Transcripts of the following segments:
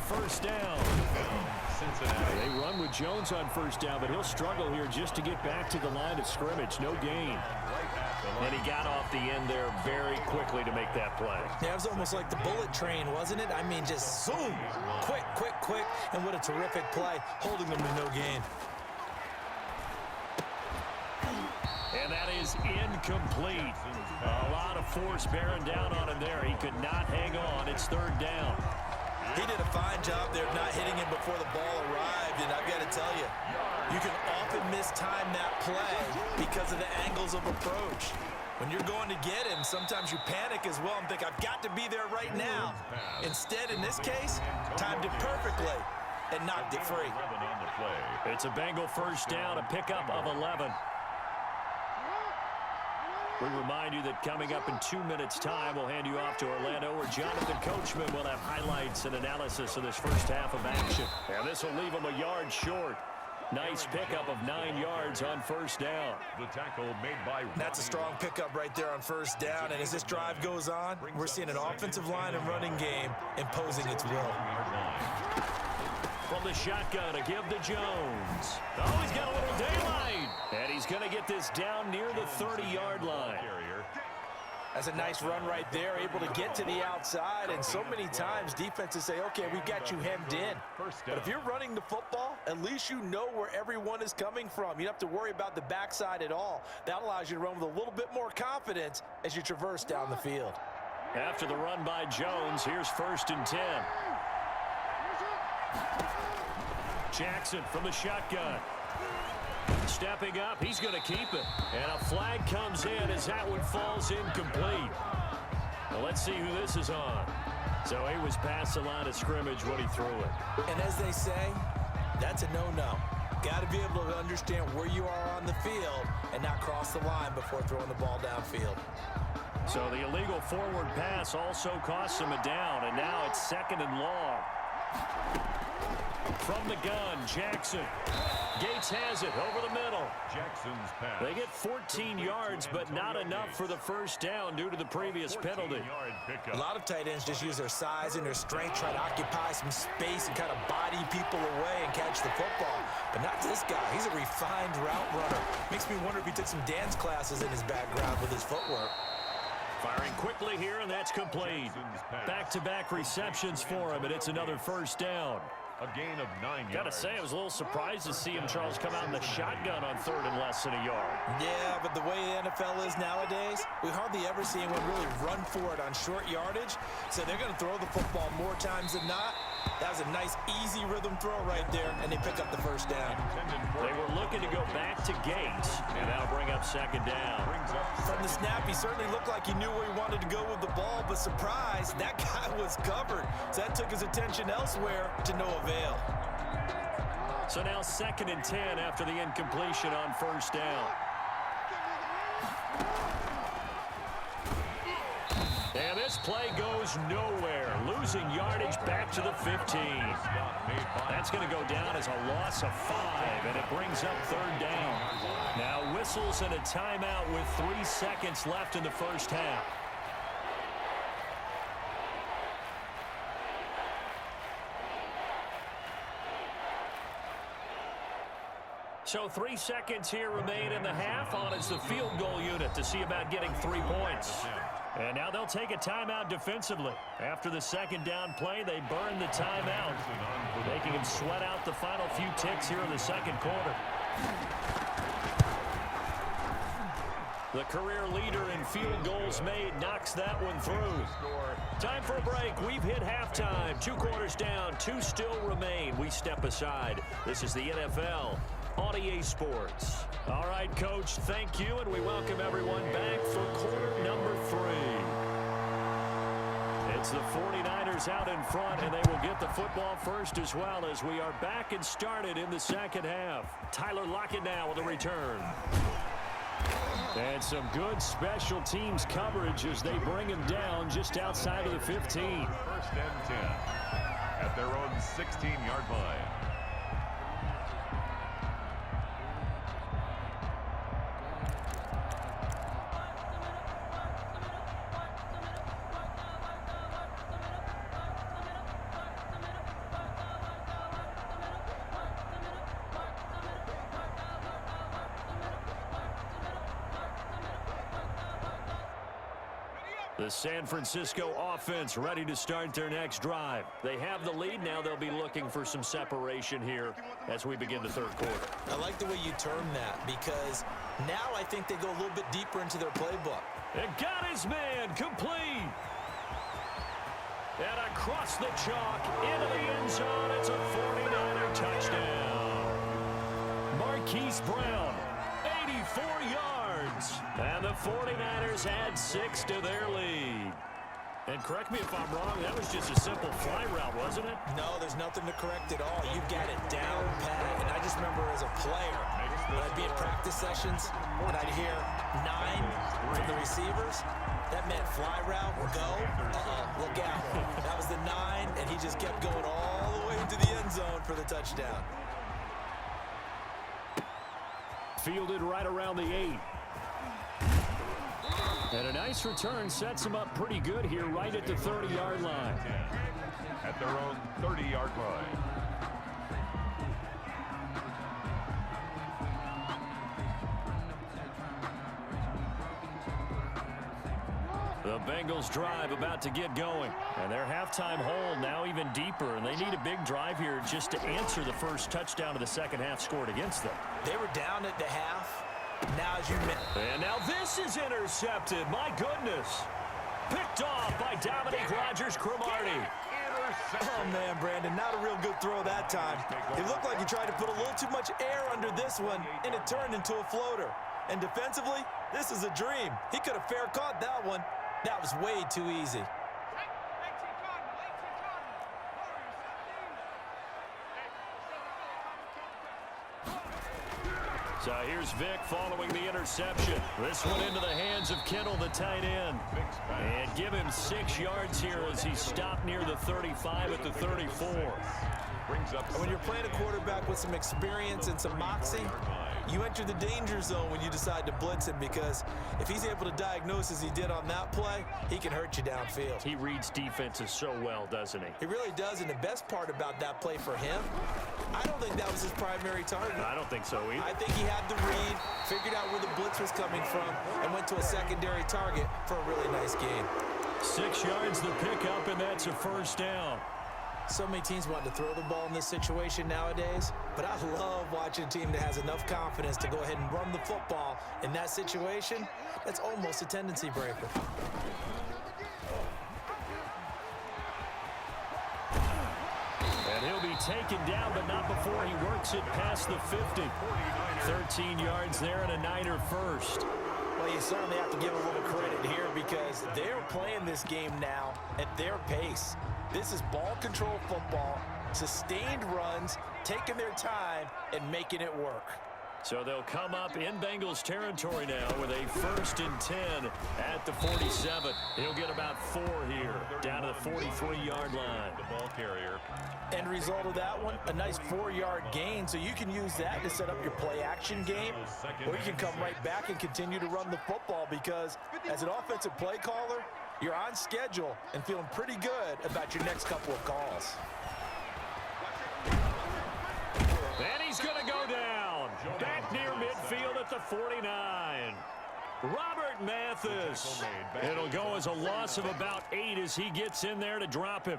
first down. Cincinnati. They run with Jones on first down, but he'll struggle here just to get back to the line of scrimmage. No gain. And he got off the end there very quickly to make that play. Yeah, it was almost like the bullet train, wasn't it? I mean, just zoom. Quick, quick, quick. And what a terrific play, holding them to no gain. And that is incomplete. A lot of force bearing down on him there. He could not hang on. It's third down. He did a fine job there of not hitting him before the ball arrived, and I've got to tell you, you can often mistime that play because of the angles of approach. When you're going to get him, sometimes you panic as well and think, I've got to be there right now. Instead, in this case, timed it perfectly and knocked it free. It's a Bengal first down, a pickup of 11. We remind you that coming up in 2 minutes' time, we'll hand you off to Orlando, where Jonathan Coachman will have highlights and analysis of this first half of action. And this will leave him a yard short. Nice pickup of 9 yards on first down. The tackle made by That's a strong pickup right there on first down. And as this drive goes on, we're seeing an offensive line and running game imposing its will. From the shotgun to give to Jones. Oh, he's got a little daylight. And he's going to get this down near the 30-yard line. That's a nice run right there, able to get to the outside. And so many times defenses say, okay, we've got you hemmed in. But if you're running the football, at least you know where everyone is coming from. You don't have to worry about the backside at all. That allows you to run with a little bit more confidence as you traverse down the field. After the run by Jones, here's 1st and 10. Jackson from the shotgun. Stepping up, he's going to keep it. And a flag comes in as that one falls incomplete. Well, let's see who this is on. So he was past the line of scrimmage when he threw it. And as they say, that's a no-no. Got to be able to understand where you are on the field and not cross the line before throwing the ball downfield. So the illegal forward pass also costs him a down, and now it's 2nd and long. From the gun, Jackson. Gates has it over the middle. Jackson's pass. They get 14 yards, but not enough for the first down due to the previous penalty. A lot of tight ends just use their size and their strength, try to occupy some space and kind of body people away and catch the football. But not this guy. He's a refined route runner. Makes me wonder if he took some dance classes in his background with his footwork. Firing quickly here, and that's complete. Back-to-back receptions for him, and it's another first down. A gain of 9 yards. Gotta say, I was a little surprised to see him, Charles, come out in the shotgun on 3rd and less than a yard. Yeah, but the way the NFL is nowadays, we hardly ever see anyone really run for it on short yardage. So they're going to throw the football more times than not. That was a nice, easy rhythm throw right there, and they pick up the first down. They were looking to go back to Gates, and that'll bring up 2nd down. From the snap, he certainly looked like he knew where he wanted to go with the ball, but surprise, that guy was covered. So that took his attention elsewhere to no avail. So now 2nd and 10 after the incompletion on first down. And this play goes nowhere. Losing yardage back to the 15. That's going to go down as a loss of 5, and it brings up 3rd down. Now whistles and a timeout with 3 seconds left in the first half. So 3 seconds here remain in the half. On is the field goal unit to see about getting 3 points. And now they'll take a timeout defensively. After the 2nd down play, they burn the timeout, making him sweat out the final few ticks here in the 2nd quarter. The career leader in field goals made knocks that one through. Time for a break. We've hit halftime. 2 quarters down, 2 still remain. We step aside. This is the NFL on EA Sports. All right, Coach, thank you, and we welcome everyone back for quarter number 3. It's the 49ers out in front, and they will get the football first as well as we are back and started in the 2nd half. Tyler Lockett now with a return. And some good special teams coverage as they bring him down just outside of the 15. 1st and 10 at their own 16-yard line. The San Francisco offense ready to start their next drive. They have the lead. Now they'll be looking for some separation here as we begin the third quarter. I like the way you term that because now I think they go a little bit deeper into their playbook. And got his man complete. And across the chalk into the end zone. It's a 49er touchdown. Marquise Brown, 84 yards. And the 49ers add 6 to their lead. And correct me if I'm wrong, that was just a simple fly route, wasn't it? No, there's nothing to correct at all. You've got it down pat. And I just remember as a player, when I'd be in practice sessions, and I'd hear 9 from the receivers, that meant fly route, go, look out. That was the 9, and he just kept going all the way into the end zone for the touchdown. Fielded right around the 8. And a nice return sets him up pretty good here right at the 30-yard line. At their own 30-yard line. The Bengals drive about to get going. And their halftime hole now even deeper. And they need a big drive here just to answer the first touchdown of the second half scored against them. They were down at the half. Now, as you mentioned. And now this is intercepted. My goodness. Picked off by Dominique Rodgers-Cromartie. Oh, man, Brandon, not a real good throw that time. It looked like he tried to put a little too much air under this one, and it turned into a floater. And defensively, this is a dream. He could have fair caught that one. That was way too easy. So here's Vic following the interception. This one into the hands of Kittle, the tight end. And give him 6 yards here as he stopped near the 35 at the 34. And when you're playing a quarterback with some experience and some moxie, you enter the danger zone when you decide to blitz him, because if he's able to diagnose as he did on that play, he can hurt you downfield. He reads defenses so well, doesn't he? He really does, and the best part about that play for him, I don't think that was his primary target. I don't think so either. I think he had the read, figured out where the blitz was coming from, and went to a secondary target for a really nice gain. 6 yards the pickup, and that's a first down. So many teams want to throw the ball in this situation nowadays, but I love watching a team that has enough confidence to go ahead and run the football. In that situation, that's almost a tendency breaker. And he'll be taken down, but not before he works it past the 50. 13 yards there and a Niner first. Well, you certainly have to give a little credit here because they're playing this game now at their pace. This is ball control football, sustained runs, taking their time, and making it work. So they'll come up in Bengals territory now with a 1st and 10 at the 47. He'll get about 4 here, down to the 43-yard line. The ball carrier. End result of that one, a nice 4-yard gain, so you can use that to set up your play-action game, or you can come right back and continue to run the football because as an offensive play caller, you're on schedule and feeling pretty good about your next couple of calls. And he's going to go down. Back near midfield at the 49. Robert Mathis. It'll go as a loss of about 8 as he gets in there to drop him.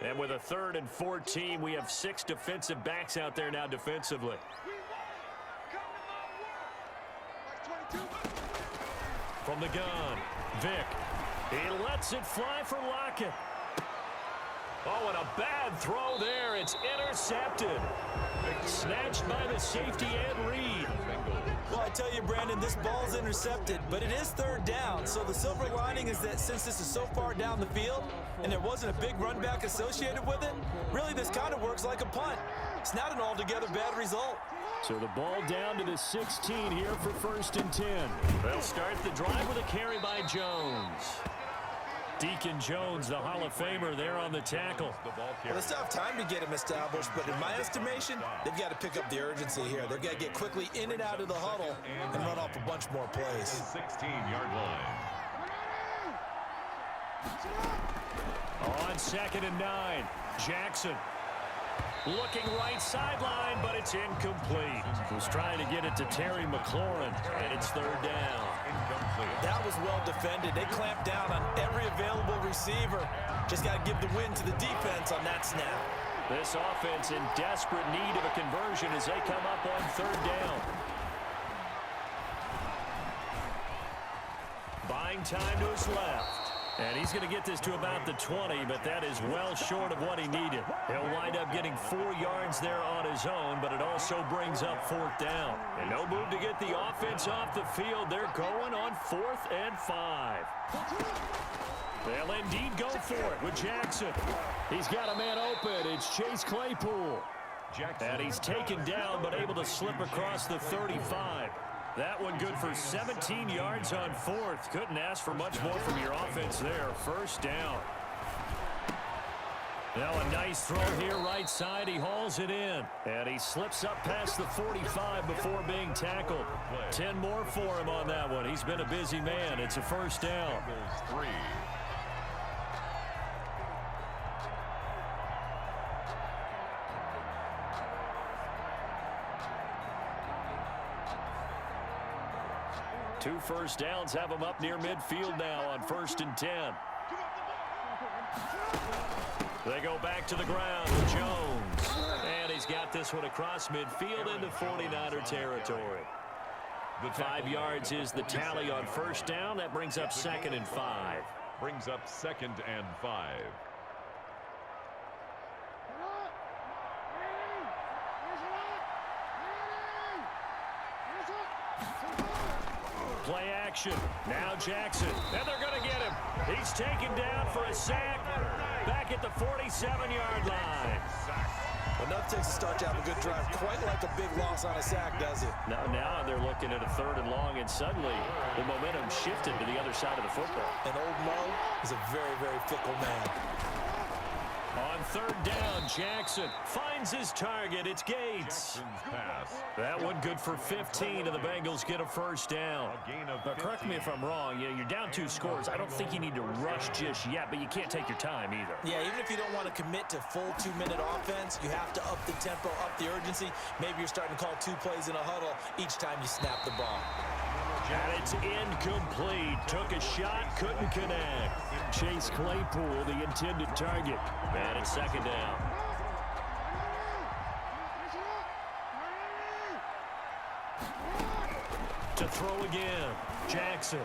And with a 3rd and 14, we have 6 defensive backs out there now defensively. From the gun, Vic. He lets it fly for Lockett. Oh, and a bad throw there. It's intercepted. Snatched by the safety and Reed. Well, I tell you, Brandon, this ball's intercepted, but it is 3rd down. So the silver lining is that since this is so far down the field and there wasn't a big run back associated with it, really this kind of works like a punt. It's not an altogether bad result. So the ball down to the 16 here for 1st and 10. They'll start the drive with a carry by Jones. Deacon Jones, the Hall of Famer, there on the tackle. Well, they still have time to get him established, but in my estimation, they've got to pick up the urgency here. They've got to get quickly in and out of the huddle and run off a bunch more plays. 16-yard line. On 2nd and 9, Jackson. Looking right sideline, but it's incomplete. Was trying to get it to Terry McLaurin, and it's 3rd down. That was well defended. They clamped down on every available receiver. Just got to give the win to the defense on that snap. This offense in desperate need of a conversion as they come up on third down. Buying time to his left. And he's going to get this to about the 20, but that is well short of what he needed. He'll wind up getting 4 yards there on his own, but it also brings up fourth down. And no move to get the offense off the field. They're going on 4th and 5. They'll indeed go for it with Jackson. He's got a man open. It's Chase Claypool. And he's taken down, but able to slip across the 35. That one good for 17 yards on 4th. Couldn't ask for much more from your offense there. First down. Now a nice throw here right side. He hauls it in. And he slips up past the 45 before being tackled. 10 more for him on that one. He's been a busy man. It's a first down. 3. Two first downs have him up near midfield now on 1st and 10. They go back to the ground with Jones. And he's got this one across midfield into 49er territory. 5 yards is the tally on first down. That brings up 2nd and 5. Brings up 2nd and 5. Play action. Now Jackson. And they're going to get him. He's taken down for a sack back at the 47-yard line. Enough takes to start you have a good drive. Quite like a big loss on a sack, does it? Now they're looking at a 3rd and long, and suddenly the momentum shifted to the other side of the football. And old Mo is a very, very fickle man. On 3rd down, Jackson finds his target. It's Gates. Pass. That one good for 15, and the Bengals get a first down. Now, correct me if I'm wrong. You're down 2 scores. I don't think you need to rush just yet, but you can't take your time either. Yeah, even if you don't want to commit to full 2-minute offense, you have to up the tempo, up the urgency. Maybe you're starting to call 2 plays in a huddle each time you snap the ball. And it's incomplete. Took a shot, couldn't connect. Chase Claypool, the intended target. And it's 2nd down. To throw again. Jackson.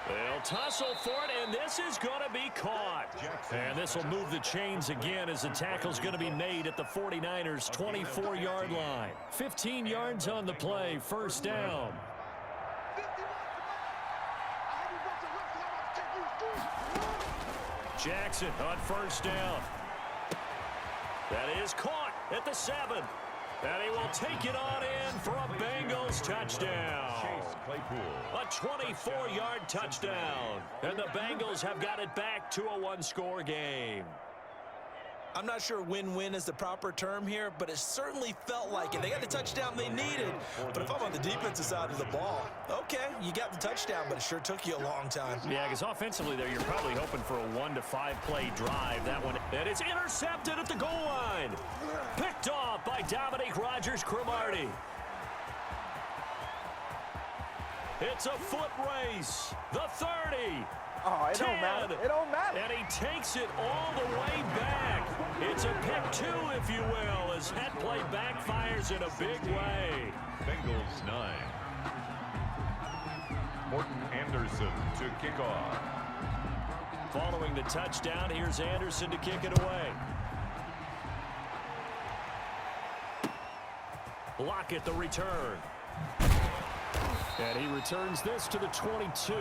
They'll tussle for it, and this is going to be caught. And this will move the chains again as the tackle's going to be made at the 49ers' 24-yard line. 15 yards on the play. First down. Jackson on first down. That is caught at the 7. And he will take it on in for a Bengals touchdown. Chase Claypool. A 24-yard touchdown. And the Bengals have got it back to a 1-score game. I'm not sure win-win is the proper term here, but it certainly felt like it. They got the touchdown they needed. But if I'm on the defensive side of the ball, okay, you got the touchdown, but it sure took you a long time. Yeah, because offensively there, you're probably hoping for a 1 to 5 play drive. That one, and it's intercepted at the goal line. Picked off by Dominique Rodgers-Cromartie. It's a foot race. The 30. Oh, it 10, don't matter. It don't matter. And he takes it all the way back. It's a pick 2, if you will, as head play backfires in a big way. Bengals 9. Morton Anderson to kick off. Following the touchdown, here's Anderson to kick it away. Lockett the return. And he returns this to the 22.